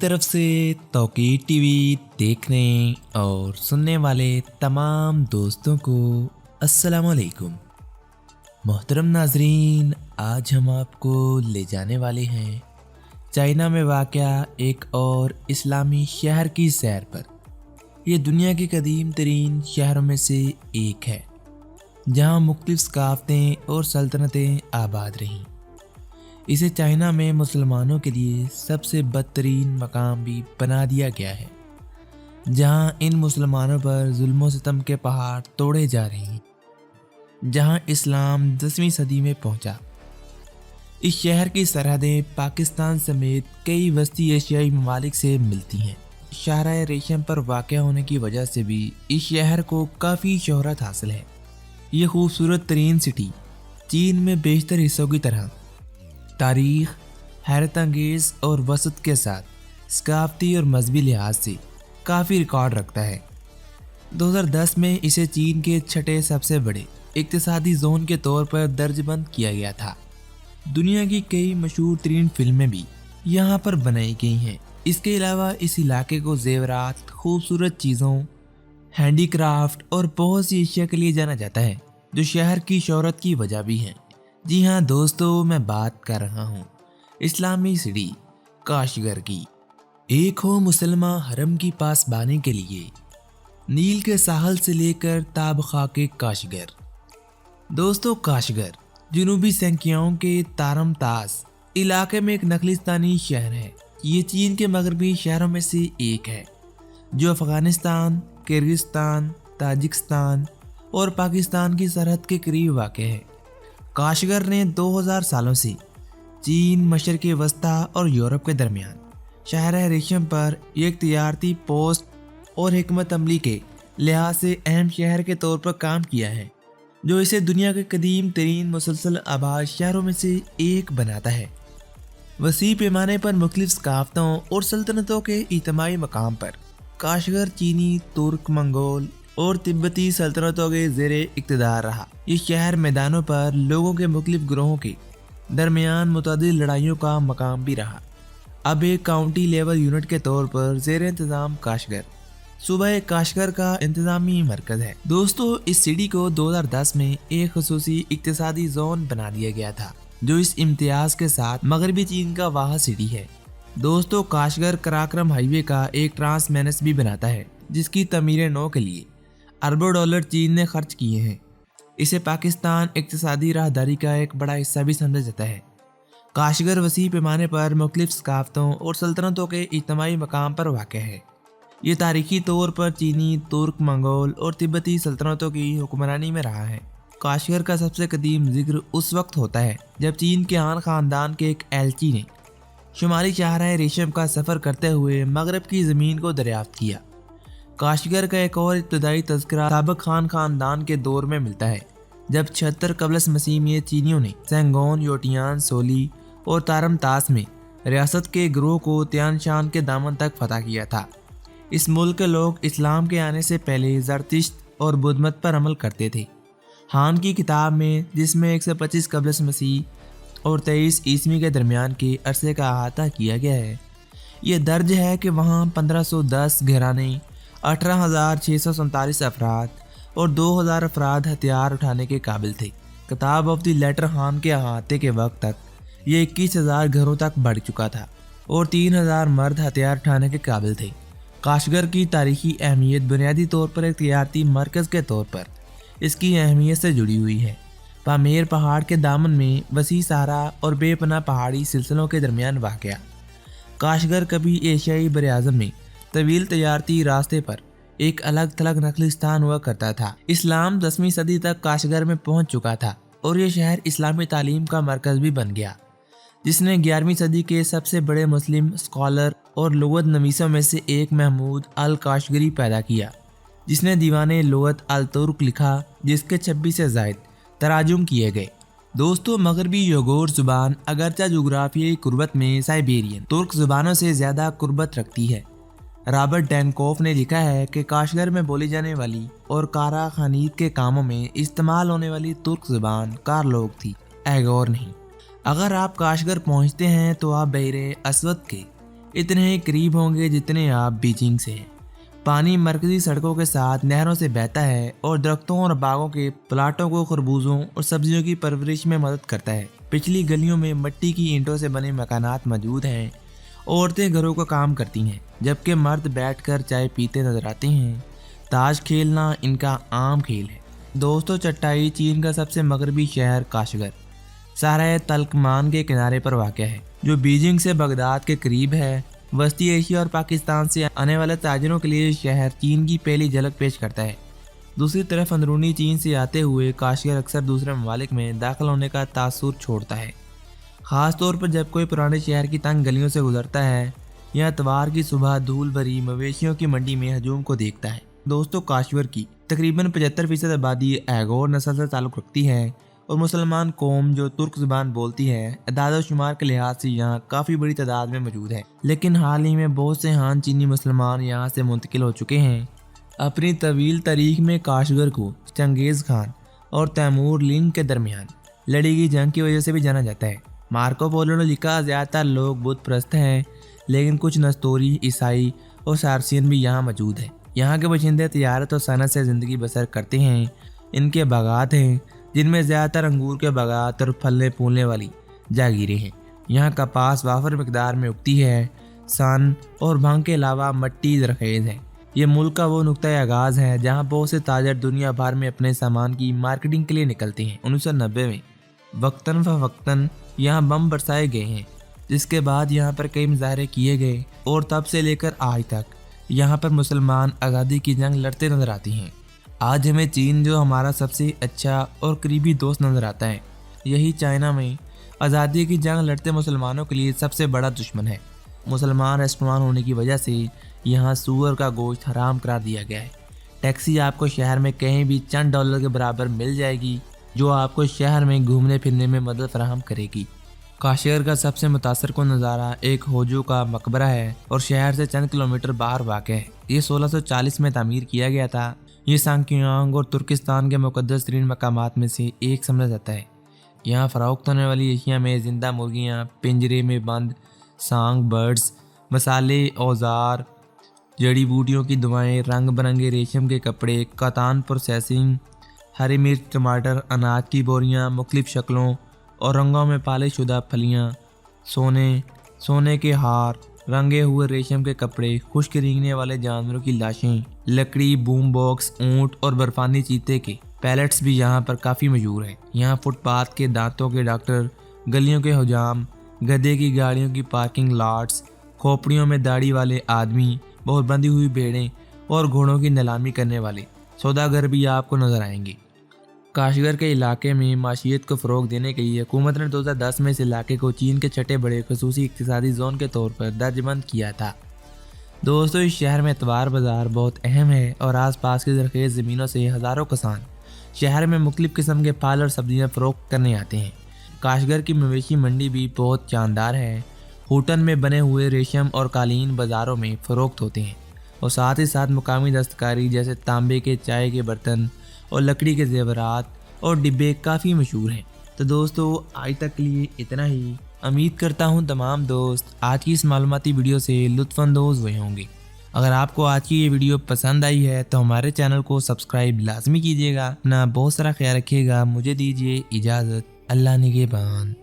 तरफ से तौकीर टीवी देखने और सुनने वाले तमाम दोस्तों को अस्सलाम वालेकुम। मोहतरम नाजरीन, आज हम आपको ले जाने वाले हैं चाइना में वाक़या एक और इस्लामी शहर की सैर पर। यह दुनिया के कदीम तरीन शहरों में से एक है जहाँ मुख्तलिफ सकाफ़तें और सल्तनतें आबाद रहीं। इसे चाइना में मुसलमानों के लिए सबसे बदतरीन मकाम भी बना दिया गया है, जहाँ इन मुसलमानों पर जुल्म सितम के पहाड़ तोड़े जा रहे हैं, जहाँ इस्लाम 10वीं सदी में पहुँचा। इस शहर की सरहदें पाकिस्तान समेत कई वस्ती एशियाई ममालिक से मिलती हैं। शाहराह रेशम पर वाक़ होने की वजह से भी इस शहर को काफ़ी शोहरत हासिल है। ये खूबसूरत तरीन सिटी चीन में बेशतर हिस्सों की तरह तारीख़, हैरत अंगेज़ और वसत के साथ सकाफ़ती और मजहबी लिहाज से काफ़ी रिकॉर्ड रखता है। 2010 में इसे चीन के छठे सबसे बड़े इक़्तिसादी जोन के तौर पर दर्जबंद किया गया था। दुनिया की कई मशहूर तरीन फिल्में भी यहाँ पर बनाई गई हैं। इसके अलावा इस इलाके को ज़ेवरात, खूबसूरत चीज़ों, हैंडीक्राफ्ट और बहुत सी अशिया के लिए जाना जाता है, जो शहर की शोहरत की वजह भी है। जी हाँ दोस्तों, मैं बात कर रहा हूँ इस्लामी सिटी काशगर की। एक हो मुसलमान हरम की पासबानी के लिए नील के साहल से लेकर ताबखा के काशगर। दोस्तों, काशगर जनूबी सेंकियाओं के तारमतास इलाके में एक नखलिस्तानी शहर है। ये चीन के मगरबी शहरों में से एक है जो अफ़गानिस्तान, किर्गिस्तान, ताजिकिस्तान और पाकिस्तान की सरहद के करीब वाक़ है। काशगर ने 2000 सालों से चीन, मशरक़ वस्ता और यूरोप के दरमियान शाहराह रेशम पर एक तिजारती पोस्ट और हिकमत अमली के लिहाज से अहम शहर के तौर पर काम किया है, जो इसे दुनिया के कदीम तरीन मुसलसल आबाद शहरों में से एक बनाता है। वसी पैमाने पर मुख्तलिफ सकाफ़तों और सल्तनतों के इज्तिमाई मकाम पर काशगर चीनी, तुर्क, मंगोल और तिब्बती सल्तनतों के ज़ेरे इक़्तिदार रहा। ये शहर मैदानों पर लोगों के मुख्तलिफ ग्रोहों के दरमियान मुतअद्दिद लड़ाइयों का मकाम भी रहा। अब एक काउंटी लेवल यूनिट के तौर पर ज़ेर इंतज़ाम काशगर सूबा काशगर का इंतज़ामी मरकज़ है। दोस्तों, इस सिटी को 2010 में एक ख़ुसूसी इक़्तिसादी जोन बना दिया गया था, जो इस इम्तियाज़ के साथ मगरबी चीन का वाहिद सिटी है। दोस्तों, काशगर कराक्रम हाईवे का एक ट्रांसमेनस भी बनाता है, जिसकी तमीर नौ के लिए अरबों डॉलर चीन ने खर्च किए हैं। इसे पाकिस्तान इक़्तिसादी राहदारी का एक बड़ा हिस्सा भी समझा जाता है। काशगर वसी पैमाने पर मुख्तलिफ सकाफ़तों और सल्तनतों के इज्तिमाई मकाम पर वाक़ है। ये तारीख़ी तौर पर चीनी, तुर्क, मंगोल और तिब्बती सल्तनतों की हुक्मरानी में रहा है। काशगर का सबसे कदीम जिक्र उस वक्त होता है जब चीन के आन ख़ानदान के एक एलची ने शुमाली शाहराह रेशम का सफ़र करते हुए मगरब की ज़मीन को दरियाफ्त किया। काशगर का एक और इब्तदाई तज़किरा साबिक़ खान ख़ानदान के दौर में मिलता है, जब 76 क़ब्ल मसीह में चीनियों ने सेंगोन, योटियान, सोली और तारमतास में रियासत के ग्रोह को तियानशान के दामन तक फ़तह किया था। इस मुल्क के लोग इस्लाम के आने से पहले ज़रतिश्त और बुद्ध मत पर अमल करते थे। हान की किताब में, जिसमें 125 क़ब्ल मसीह और 23 ईस्वी के दरमियान के अरसे का अहाता किया गया है, ये दर्ज है कि वहाँ 1510 घराने, 18,647 अफराद और 2000 अफराद हथियार उठाने के काबिल थे। किताब ऑफ द लेटर हान के अहाते के वक्त तक ये 21,000 घरों तक बढ़ चुका था और 3,000 मर्द हथियार उठाने के काबिल थे। काशगर की तारीखी अहमियत बुनियादी तौर पर एक तिजारती मरकज़ के तौर पर इसकी अहमियत से जुड़ी हुई है। पामेर पहाड़ के दामन में वसी सहरा और बेपनाह पहाड़ी सिलसिलों के दरमियान वाक़या काशगर कभी एशियाई बर-ए-आज़म में तवील तजारती रास्ते पर एक अलग थलग नखलिस्तान हुआ करता था। इस्लाम 10वीं सदी तक काशगर में पहुंच चुका था और यह शहर इस्लामी तालीम का मरकज़ भी बन गया, जिसने 11वीं सदी के सबसे बड़े मुस्लिम स्कॉलर और लुगत नवीसों में से एक महमूद अल काशगरी पैदा किया, जिसने दीवाने लुगत अल तुर्क लिखा, जिसके 26 से ज़ायद तराजुम किए गए। दोस्तों, मगरबी योगोर ज़ुबान अगरचा जोग्राफियाई कुर्बत में साइबेरियन तुर्क ज़ुबानों से ज़्यादा कुर्बत रखती है। रॉबर्ट डैनकोफ ने लिखा है कि काशगर में बोली जाने वाली और कारा खानीत के कामों में इस्तेमाल होने वाली तुर्क ज़ुबान कारलोग थी, एगोर नहीं। अगर आप काशगर पहुंचते हैं तो आप बहरे अस्वद के इतने ही करीब होंगे जितने आप बीजिंग से हैं। पानी मरकजी सड़कों के साथ नहरों से बहता है और दरख्तों और बागों के प्लाटों को खरबूजों और सब्जियों की परवरिश में मदद करता है। पिछली गलियों में मिट्टी की ईंटों से बने मकानात मौजूद हैं। औरतें घरों का काम करती हैं जबकि मर्द बैठकर चाय पीते नजर आते हैं। ताश खेलना इनका आम खेल है। दोस्तों, चटाई चीन का सबसे मगरबी शहर काशगर सारा तलकमान के किनारे पर वाक़ है, जो बीजिंग से बगदाद के करीब है। वस्ती एशिया और पाकिस्तान से आने वाले ताजिरों के लिए शहर चीन की पहली झलक पेश करता है। दूसरी तरफ अंदरूनी चीन से आते हुए काशगर अक्सर दूसरे ममालिक में दाखिल होने का तासुर छोड़ता है, ख़ास तौर पर जब कोई पुराने शहर की तंग गलियों से गुजरता है या इतवार की सुबह धूल भरी मवेशियों की मंडी में हजूम को देखता है। दोस्तों, काशगर की तकरीबन 75% आबादी एगोर नस्ल से ताल्लुक़ रखती है और मुसलमान कौम जो तुर्क ज़ुबान बोलती है, अदाद शुमार के लिहाज से यहाँ काफ़ी बड़ी तादाद में मौजूद है। लेकिन हाल ही में बहुत से हान चीनी मुसलमान यहाँ से मुंतकिल हो चुके हैं। अपनी तवील तारीख में काशगर को चंगेज़ खान और तैमूर लिंग के दरमियान लड़ी गई जंग की वजह से भी जाना जाता है। मार्को पोलो ने लिखा, ज़्यादातर लोग बुत परस्त हैं, लेकिन कुछ नस्तोरी, ईसाई और सारसियन भी यहाँ मौजूद है। यहाँ के बशिंदे तिजारत और सनत से ज़िंदगी बसर करते हैं। इनके बागात हैं जिनमें ज़्यादातर अंगूर के बागात और फलने फूलने वाली जागीरें हैं। यहाँ कपास वाफर मकदार में उगती है। सन और भांग के अलावा मट्टी ज़रखेज़ है। ये मुल्क का वो नुक्ता आगाज़ है जहाँ बहुत से ताजर दुनिया भर में अपने सामान की मार्केटिंग के लिए निकलते हैं। 1990 में वक्तन फ़वक्तन यहाँ बम बरसाए गए हैं, जिसके बाद यहाँ पर कई मुजाहरे किए गए और तब से लेकर आज तक यहाँ पर मुसलमान आज़ादी की जंग लड़ते नजर आती हैं। आज हमें चीन जो हमारा सबसे अच्छा और करीबी दोस्त नजर आता है, यही चाइना में आज़ादी की जंग लड़ते मुसलमानों के लिए सबसे बड़ा दुश्मन है। मुसलमान रेस्टोरेंट होने की वजह से यहाँ सूअर का गोश्त हराम करार दिया गया है। टैक्सी आपको शहर में कहीं भी चंद डॉलर के बराबर मिल जाएगी, जो आपको शहर में घूमने फिरने में मदद फराहम करेगी। काशगर का सबसे मुतासर कुन नज़ारा एक होजो का मकबरा है और शहर से चंद किलोमीटर बाहर वाक़ है। ये 1640 में तामीर किया गया था। ये सांकियांग और तुर्किस्तान के मुक़द्दस तरीन मकामात में से एक समझा जाता है। यहाँ फ़रोख्त होने वाली अशिया में ज़िंदा मुर्गियाँ, पिंजरे में बंद सांग बर्ड्स, मसाले, औजार, जड़ी बूटियों की दवाएँ, रंग बिरंगे रेशम के कपड़े, कातान प्रोसेसिंग, हरी मिर्च, टमाटर, अनाज की बोरियाँ, मुख्तलिफ़ शक्लों और रंगों में पालिश शुदा फलियाँ, सोने के हार, रंगे हुए रेशम के कपड़े, खुश्क रेंगने वाले जानवरों की लाशें, लकड़ी, बूम बॉक्स, ऊँट और बर्फानी चीते के पैलेट्स भी यहाँ पर काफ़ी मशहूर हैं। यहाँ फुटपाथ के दांतों के डॉक्टर, गलियों के हुजाम, गधे की गाड़ियों की पार्किंग लॉट्स, खोपड़ियों में दाढ़ी वाले आदमी, बहुत बंधी हुई भेड़ें और घोड़ों की नीलामी करने वाले सौदागर भी आपको नजर आएंगे। काशगर के इलाके में माशियत को फ़रोग देने के लिए हुकूमत ने 2010 में इस इलाके को चीन के छठे बड़े खसूसी इक़्तिसादी जोन के तौर पर दर्जबंद किया था। दोस्तों, इस शहर में इतवार बाज़ार बहुत अहम है और आसपास की ज़रख़ेज़ ज़मीनों से हज़ारों किसान शहर में मुख्तलिफ़ किस्म के फल और सब्जियाँ फ़रोख्त करने आते हैं। काशगर की मवेशी मंडी भी बहुत शानदार है। होटन में बने हुए रेशम और कालीन बाज़ारों में फ़रोख्त होते हैं और साथ ही साथ मुकामी दस्तकारी जैसे तांबे के चाय के बर्तन और लकड़ी के ज़ेवरात और डिब्बे काफ़ी मशहूर हैं। तो दोस्तों, आज तक के लिए इतना ही। उम्मीद करता हूँ तमाम दोस्त आज की इस मालूमाती वीडियो से लुत्फ़अंदोज़ हुए होंगे। अगर आपको आज की ये वीडियो पसंद आई है तो हमारे चैनल को सब्सक्राइब लाजमी कीजिएगा। अपना बहुत सारा ख्याल रखिएगा। मुझे दीजिए इजाज़त। अल्लाह निगहबान।